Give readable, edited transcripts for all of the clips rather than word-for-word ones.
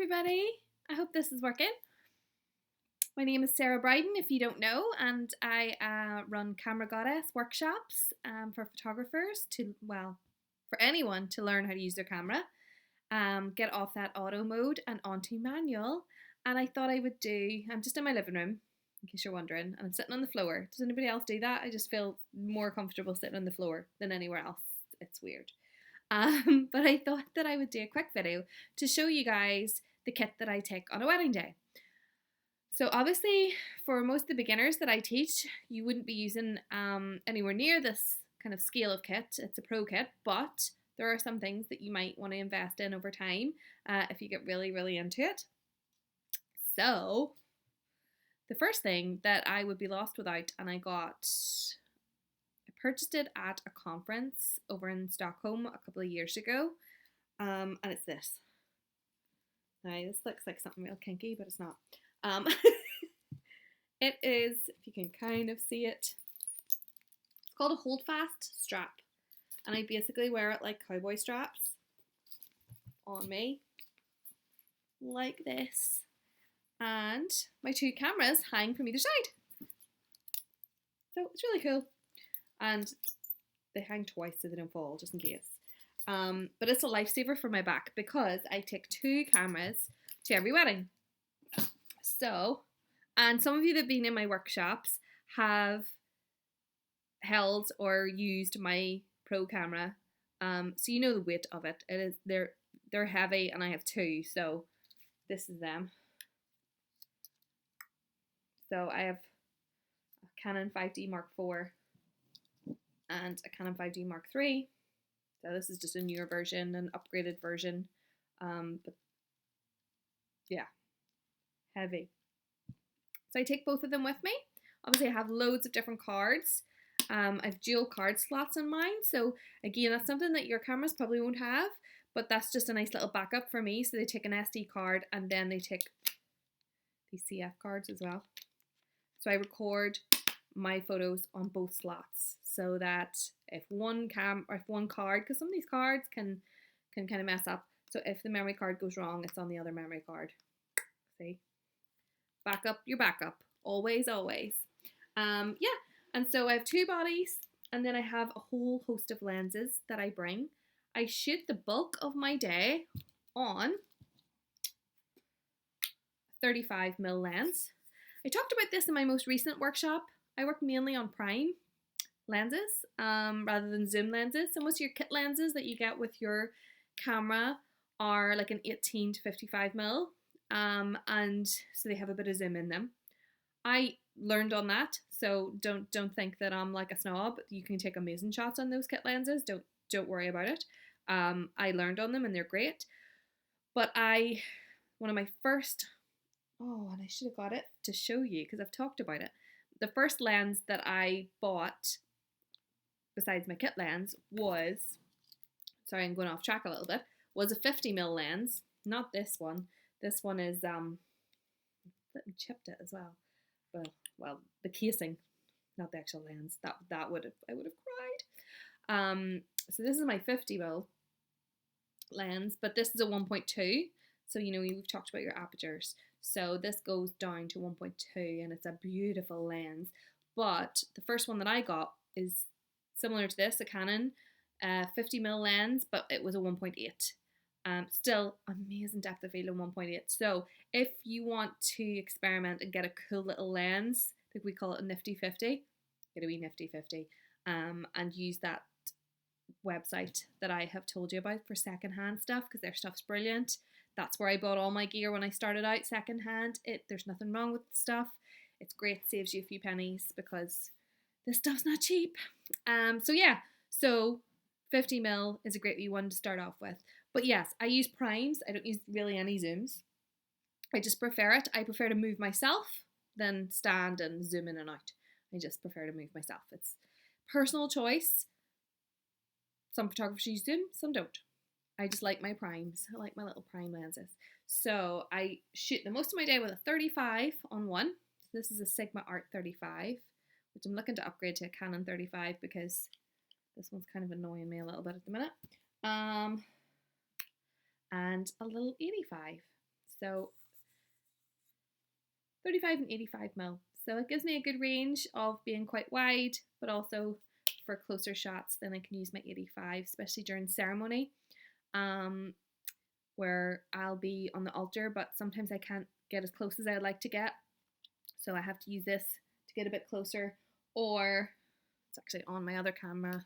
everybody. I hope this is working. My name is Sarah Bryden, if you don't know, and I run Camera Goddess workshops for photographers for anyone to learn how to use their camera, get off that auto mode and onto manual. And I thought I would I'm just in my living room, in case you're wondering, and I'm sitting on the floor. Does anybody else do that? I just feel more comfortable sitting on the floor than anywhere else. It's weird. But I thought that I would do a quick video to show you guys the kit that I take on a wedding day. So obviously for most of the beginners that I teach, you wouldn't be using anywhere near this kind of scale of kit. It's a pro kit, but there are some things that you might want to invest in over time if you get really, really into it. So the first thing that I would be lost without, and I purchased it at a conference over in Stockholm a couple of years ago, and it's this. Now this looks like something real kinky, but it's not. It is, if you can kind of see it, it's called a hold fast strap, and I basically wear it like cowboy straps on me, like this, and my two cameras hang from either side. So it's really cool. And they hang twice so they don't fall, just in case. But it's a lifesaver for my back because I take two cameras to every wedding. So, and some of you that have been in my workshops have held or used my pro camera. So you know the weight of it. They're heavy, and I have two, so this is them. So I have a Canon 5D Mark IV and a Canon 5D Mark III. So this is just a newer version, an upgraded version. But yeah, heavy. So I take both of them with me. Obviously I have loads of different cards. I have dual card slots in mine. So again, that's something that your cameras probably won't have, but that's just a nice little backup for me. So they take an SD card and then they take these CF cards as well. So I record my photos on both slots so that if one card, because some of these cards can kind of mess up, so if the memory card goes wrong, it's on the other memory card. See, backup your backup, always. Yeah, and so I have two bodies, and then I have a whole host of lenses that I bring. I shoot the bulk of my day on 35mm lens. I talked about this in my most recent workshop. I work mainly on prime lenses rather than zoom lenses. So most of your kit lenses that you get with your camera are like an 18 to 55mm, and so they have a bit of zoom in them. I learned on that, so don't think that I'm like a snob. You can take amazing shots on those kit lenses. Don't worry about it. I learned on them and they're great. But one of my first, and I should have got it to show you because I've talked about it. The first lens that I bought, besides my kit lens, was, sorry, I'm going off track a little bit, was a 50mm lens. Not this one. This one is, chipped it as well. Well, the casing, not the actual lens. I would have cried. So this is my 50mm lens, but this is a 1.2. So, you know, we've talked about your apertures. So this goes down to 1.2 and it's a beautiful lens. But the first one that I got is similar to this, a Canon 50mm lens, but it was a 1.8. Still amazing depth of field in 1.8. So if you want to experiment and get a cool little lens, I think we call it a nifty 50, get a wee nifty 50, and use that website that I have told you about for secondhand stuff, because their stuff's brilliant. That's where I bought all my gear when I started out, secondhand. There's nothing wrong with the stuff. It's great, saves you a few pennies because this stuff's not cheap. So yeah, so 50mm is a great wee one to start off with. But yes, I use primes. I don't use really any zooms. I just prefer it. I prefer to move myself than stand and zoom in and out. I just prefer to move myself. It's personal choice. Some photographers use zoom, some don't. I just like my primes. I like my little prime lenses. So I shoot the most of my day with a 35 on one. So this is a Sigma Art 35, which I'm looking to upgrade to a Canon 35 because this one's kind of annoying me a little bit at the minute. And a little 85. So 35 and 85 mil. So it gives me a good range of being quite wide, but also for closer shots, then I can use my 85, especially during ceremony, where I'll be on the altar, but sometimes I can't get as close as I'd like to get. So I have to use this to get a bit closer, or it's actually on my other camera.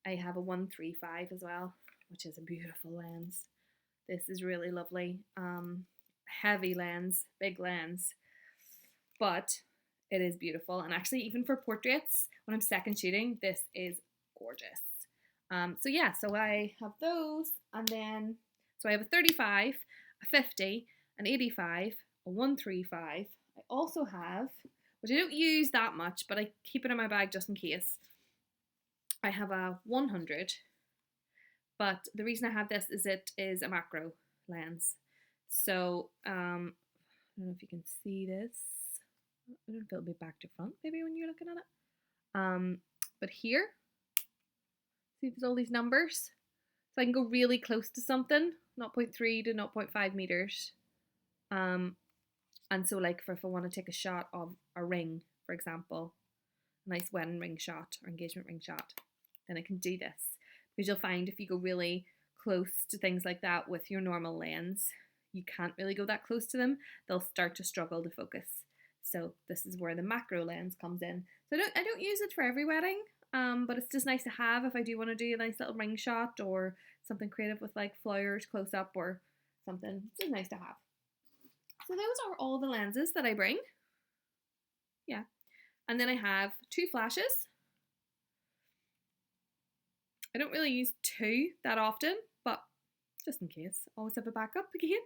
I have a 135 as well, which is a beautiful lens. This is really lovely. Heavy lens, big lens, but it is beautiful. And actually, even for portraits, when I'm second shooting, this is gorgeous. So yeah, so I have those, and then, so I have a 35, a 50, an 85, a 135. I also have, which I don't use that much, but I keep it in my bag just in case. I have a 100, but the reason I have this is it is a macro lens. So, I don't know if you can see this. I don't know if it'll be back to front maybe when you're looking at it. But here, see there's all these numbers? So I can go really close to something, 0.3 to 0.5 meters. And so like if I want to take a shot of a ring, for example, a nice wedding ring shot or engagement ring shot, then I can do this. Because you'll find if you go really close to things like that with your normal lens, you can't really go that close to them. They'll start to struggle to focus. So this is where the macro lens comes in. So I don't use it for every wedding, but it's just nice to have if I do want to do a nice little ring shot or something creative with like flowers close up or something. It's just nice to have. So those are all the lenses that I bring. Yeah. And then I have 2 flashes. I don't really use 2 that often, but just in case, always have a backup again.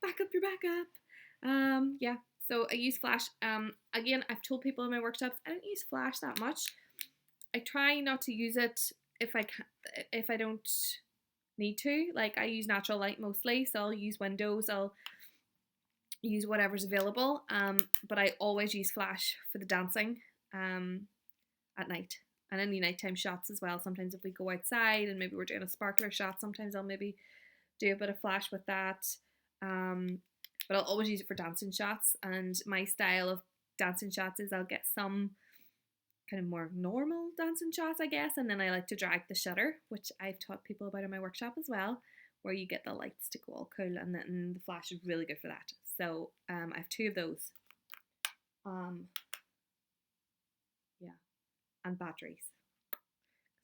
Back up your backup. Yeah, so I use flash. Again, I've told people in my workshops I don't use flash that much. I try not to use it if I don't need to. Like I use natural light mostly, so I'll use windows. I'll use whatever's available. But I always use flash for the dancing. At night. And any nighttime shots as well. Sometimes if we go outside and maybe we're doing a sparkler shot, sometimes I'll maybe do a bit of flash with that. But I'll always use it for dancing shots. And my style of dancing shots is I'll get some kind of more normal dancing shots, I guess. And then I like to drag the shutter, which I've taught people about in my workshop as well, where you get the lights to go all cool. And then the flash is really good for that. So I have 2 of those. And batteries.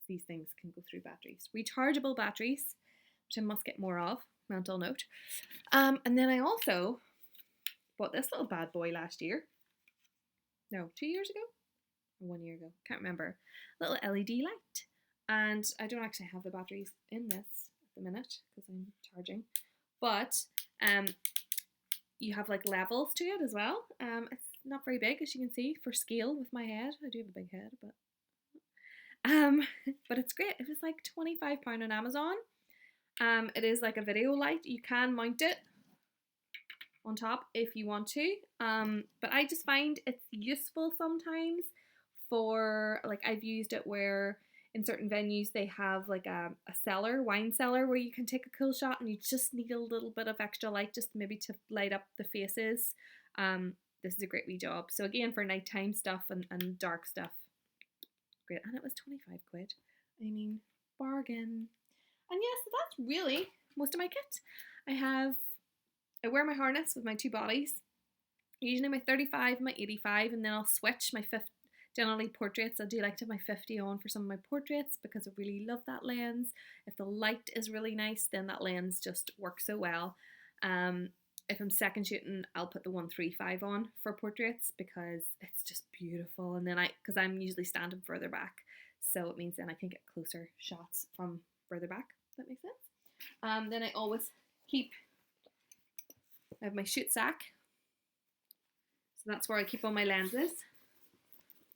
These things can go through batteries. Rechargeable batteries, which I must get more of, mental note. And then I also bought this little bad boy last year. No, 2 years ago? Or 1 year ago, can't remember. Little LED light. And I don't actually have the batteries in this at the minute because I'm charging. But you have like levels to it as well. It's not very big, as you can see, for scale with my head. I do have a big head, but it's great. It was like £25 on Amazon. It is like a video light. You can mount it on top if you want to. But I just find it's useful sometimes for, like, I've used it where in certain venues they have like a cellar, wine cellar, where you can take a cool shot and you just need a little bit of extra light just maybe to light up the faces. This is a great wee job. So again, for nighttime stuff and dark stuff, great. And it was 25 quid. I mean, bargain. And yeah, so that's really most of my kit. I wear my harness with my 2 bodies, usually my 35, my 85, and then I'll switch my 50. Generally portraits, I do like to have my 50 on for some of my portraits because I really love that lens. If the light is really nice, then that lens just works so well. If I'm second shooting, I'll put the 135 on for portraits because it's just beautiful. And then because I'm usually standing further back, so it means then I can get closer shots from further back. If that makes sense. Then I always I have my shoot sack. So that's where I keep all my lenses.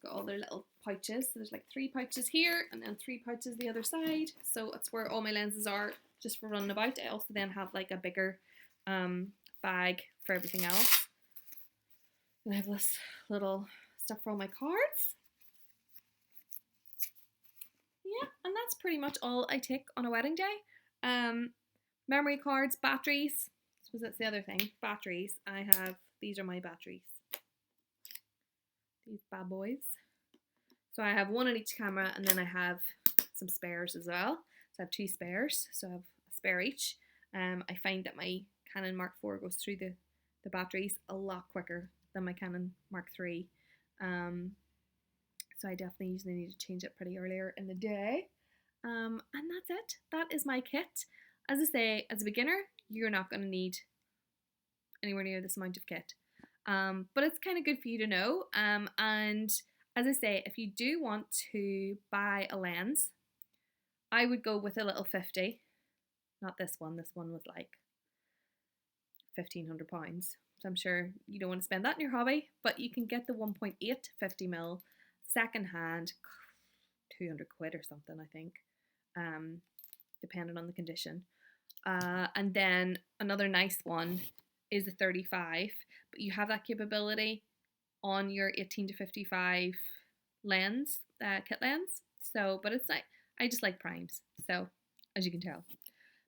Got all their little pouches. So there's like 3 pouches here and then 3 pouches the other side. So that's where all my lenses are just for running about. I also then have like a bigger bag for everything else. And I have this little stuff for all my cards. Yeah, and that's pretty much all I take on a wedding day. Memory cards, batteries, suppose that's the other thing. Batteries. These are my batteries. These bad boys. So I have one on each camera, and then I have some spares as well. So I have 2 spares, so I have a spare each. I find that my Canon Mark IV goes through the batteries a lot quicker than my Canon Mark III. So I definitely usually need to change it pretty earlier in the day. And that's it. That is my kit. As I say, as a beginner, you're not going to need anywhere near this amount of kit. But it's kind of good for you to know. And as I say, if you do want to buy a lens, I would go with a little 50. Not this one. This one was like £1,500. So I'm sure you don't want to spend that in your hobby, but you can get the 1.8 50mm second hand, 200 quid or something, I think, depending on the condition. And then another nice one is the 35, but you have that capability on your 18 to 55 lens, kit lens. So, but it's like, I just like primes, so as you can tell.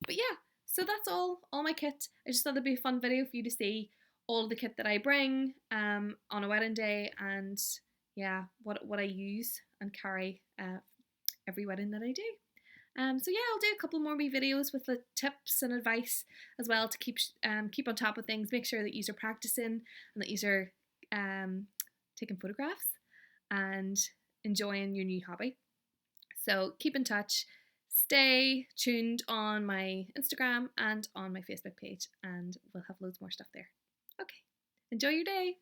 But yeah, so that's all my kit. I just thought it'd be a fun video for you to see all the kit that I bring on a wedding day, and yeah, what I use and carry every wedding that I do. So yeah, I'll do a couple more wee videos with the tips and advice as well to keep on top of things. Make sure that you're practicing and that you're taking photographs and enjoying your new hobby. So keep in touch. Stay tuned on my Instagram and on my Facebook page, and we'll have loads more stuff there. Okay, enjoy your day.